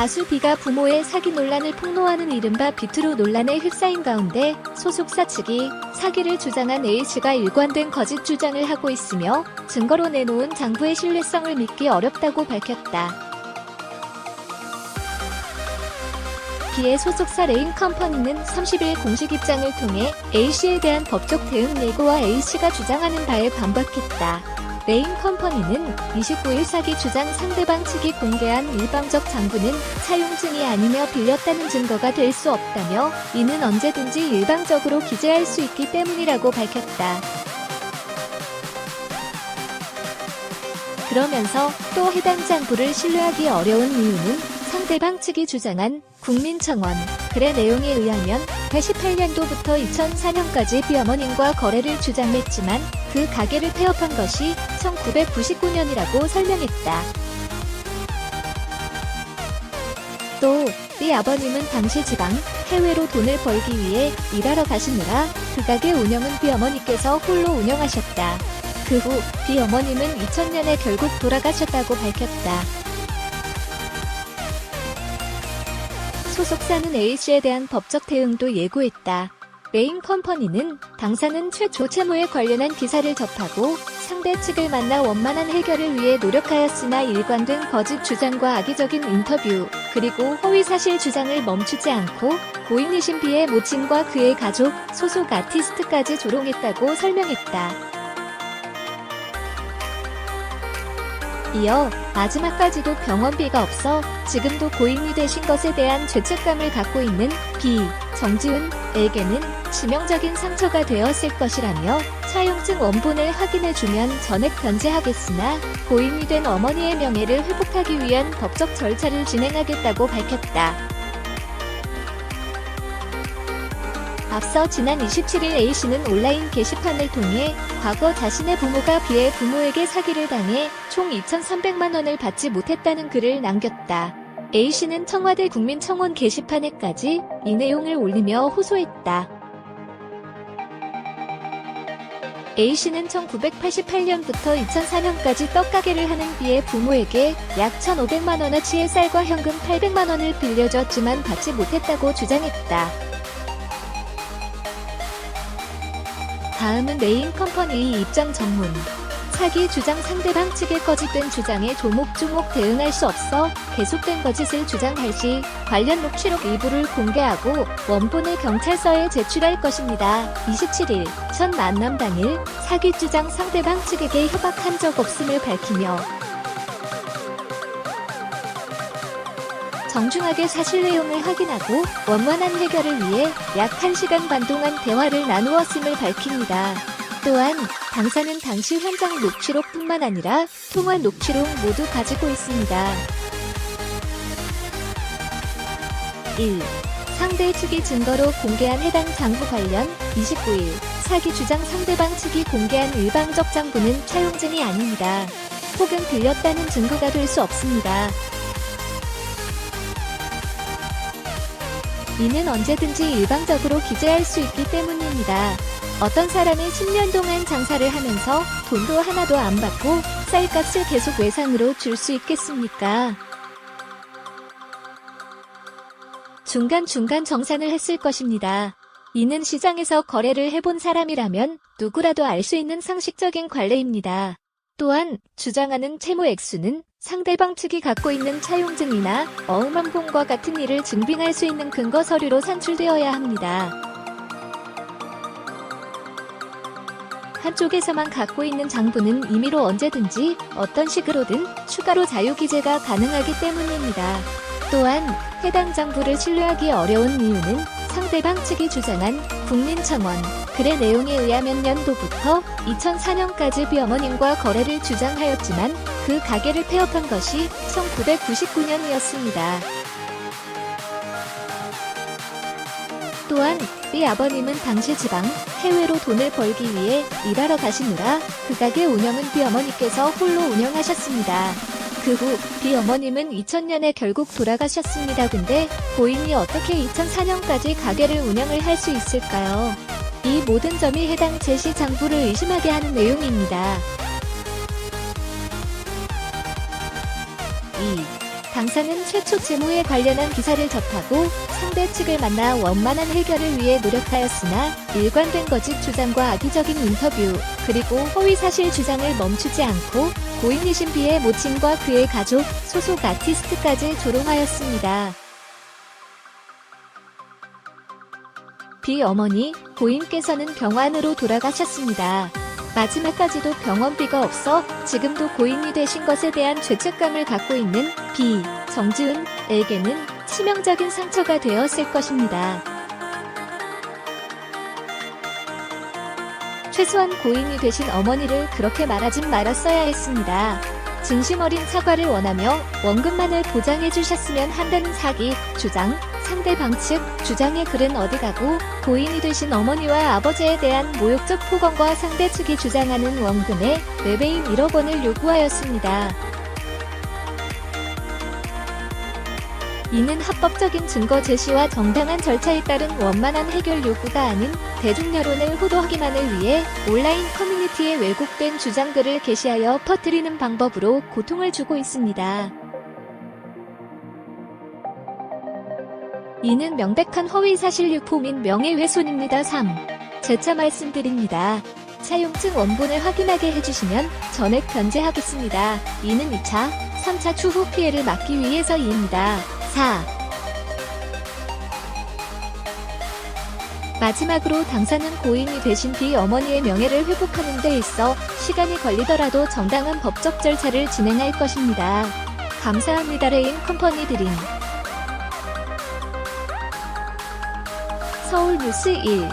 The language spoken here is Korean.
가수 B가 부모의 사기 논란을 폭로하는 이른바 비트로 논란에 휩싸인 가운데 소속사 측이 사기를 주장한 A씨가 일관된 거짓 주장을 하고 있으며 증거로 내놓은 장부의 신뢰성을 믿기 어렵다고 밝혔다. B의 소속사 레인컴퍼니는 30일 공식 입장을 통해 A씨에 대한 법적 대응 예고와 A씨가 주장하는 바에 반박했다. 레인컴퍼니는 29일 사기 주장 상대방 측이 공개한 일방적 장부는 차용증이 아니며 빌렸다는 증거가 될 수 없다며 이는 언제든지 일방적으로 기재할 수 있기 때문이라고 밝혔다. 그러면서 또 해당 장부를 신뢰하기 어려운 이유는 상대방 측이 주장한 국민청원 글의 내용에 의하면 88년도부터 2004년까지 B 어머님과 거래를 주장했지만 그 가게를 폐업한 것이 1999년이라고 설명했다. 또 B 아버님은 당시 지방, 해외로 돈을 벌기 위해 일하러 가시느라 그 가게 운영은 B 어머니께서 홀로 운영하셨다. 그 후 B 어머님은 2000년에 결국 돌아가셨다고 밝혔다. 소속사는 A씨에 대한 법적 대응도 예고했다. 레인컴퍼니는 당사는 최초 채무에 관련한 기사를 접하고 상대 측을 만나 원만한 해결을 위해 노력하였으나 일관된 거짓 주장과 악의적인 인터뷰, 그리고 허위사실 주장을 멈추지 않고 고인이신 B의 모친과 그의 가족, 소속 아티스트까지 조롱했다고 설명했다. 이어 마지막까지도 병원비가 없어 지금도 고인이 되신 것에 대한 죄책감을 갖고 있는 B, 정지훈에게는 치명적인 상처가 되었을 것이라며 차용증 원본을 확인해주면 전액 변제하겠으나 고인이 된 어머니의 명예를 회복하기 위한 법적 절차를 진행하겠다고 밝혔다. 앞서 지난 27일 A씨는 온라인 게시판을 통해 과거 자신의 부모가 B의 부모에게 사기를 당해 총 2,300만 원을 받지 못했다는 글을 남겼다. A씨는 청와대 국민청원 게시판에까지 이 내용을 올리며 호소했다. A씨는 1988년부터 2004년까지 떡가게를 하는 B의 부모에게 약 1,500만 원어치의 쌀과 현금 800만 원을 빌려줬지만 받지 못했다고 주장했다. 다음은 레인컴퍼니의 입장 전문. 사기 주장 상대방 측의 거짓된 주장에 조목조목 대응할 수 없어 계속된 거짓을 주장할 시 관련 녹취록 일부를 공개하고 원본을 경찰서에 제출할 것입니다. 27일 첫 만남 당일 사기 주장 상대방 측에게 협박한 적 없음을 밝히며 정중하게 사실 내용을 확인하고 원만한 해결을 위해 약 1시간 반 동안 대화를 나누었음을 밝힙니다. 또한 당사는 당시 현장 녹취록뿐만 아니라 통화 녹취록 모두 가지고 있습니다. 1. 상대 측이 증거로 공개한 해당 장부 관련 29일 사기 주장 상대방 측이 공개한 일방적 장부는 차용증이 아닙니다. 혹은 빌렸다는 증거가 될 수 없습니다. 이는 언제든지 일방적으로 기재할 수 있기 때문입니다. 어떤 사람이 10년 동안 장사를 하면서 돈도 하나도 안 받고 쌀값을 계속 외상으로 줄 수 있겠습니까? 중간중간 정산을 했을 것입니다. 이는 시장에서 거래를 해본 사람이라면 누구라도 알 수 있는 상식적인 관례입니다. 또한 주장하는 채무 액수는 상대방 측이 갖고 있는 차용증이나 어음한 봄과 같은 일을 증빙할 수 있는 근거 서류로 산출되어야 합니다. 한쪽에서만 갖고 있는 장부는 임의로 언제든지 어떤 식으로든 추가로 자유기재가 가능하기 때문입니다. 또한 해당 장부를 신뢰하기 어려운 이유는 상대방 측이 주장한 국민청원 글의 내용에 의하면 년도부터 2004년까지 B 어머님과 거래를 주장하였지만 그 가게를 폐업한 것이 1999년이었습니다. 또한 B 아버님은 당시 지방, 해외로 돈을 벌기 위해 일하러 가시느라 그 가게 운영은 B 어머니께서 홀로 운영하셨습니다. 그 후 B 어머님은 2000년에 결국 돌아가셨습니다. 근데 고인이 어떻게 2004년까지 가게를 운영을 할 수 있을까요? 이 모든 점이 해당 제시 장부를 의심하게 하는 내용입니다. 2. 당사는 최초 재무에 관련한 기사를 접하고 상대 측을 만나 원만한 해결을 위해 노력하였으나 일관된 거짓 주장과 악의적인 인터뷰, 그리고 허위사실 주장을 멈추지 않고 고인이신 B의 모친과 그의 가족, 소속 아티스트까지 조롱하였습니다. B 어머니, 고인께서는 병원으로 돌아가셨습니다. 마지막까지도 병원비가 없어 지금도 고인이 되신 것에 대한 죄책감을 갖고 있는 B, 정지훈에게는 치명적인 상처가 되었을 것입니다. 최소한 고인이 되신 어머니를 그렇게 말하진 말았어야 했습니다. 진심 어린 사과를 원하며 원금만을 보장해 주셨으면 한다는 사기, 주장, 상대방 측 주장의 글은 어디 가고 고인이 되신 어머니와 아버지에 대한 모욕적 폭언과 상대 측이 주장하는 원금의 4배인 1억 원을 요구하였습니다. 이는 합법적인 증거 제시와 정당한 절차에 따른 원만한 해결 요구가 아닌 대중 여론을 호도하기만을 위해 온라인 커뮤니티에 왜곡된 주장글을 게시하여 퍼뜨리는 방법으로 고통을 주고 있습니다. 이는 명백한 허위사실 유포 및 명예훼손입니다. 3. 재차 말씀드립니다. 차용증 원본을 확인하게 해주시면 전액 변제하겠습니다. 이는 2차, 3차 추후 피해를 막기 위해서입니다. 4. 마지막으로 당사는 고인이 되신 B 어머니의 명예를 회복하는 데 있어 시간이 걸리더라도 정당한 법적 절차를 진행할 것입니다. 감사합니다. 레인 컴퍼니 드림 서울뉴스 1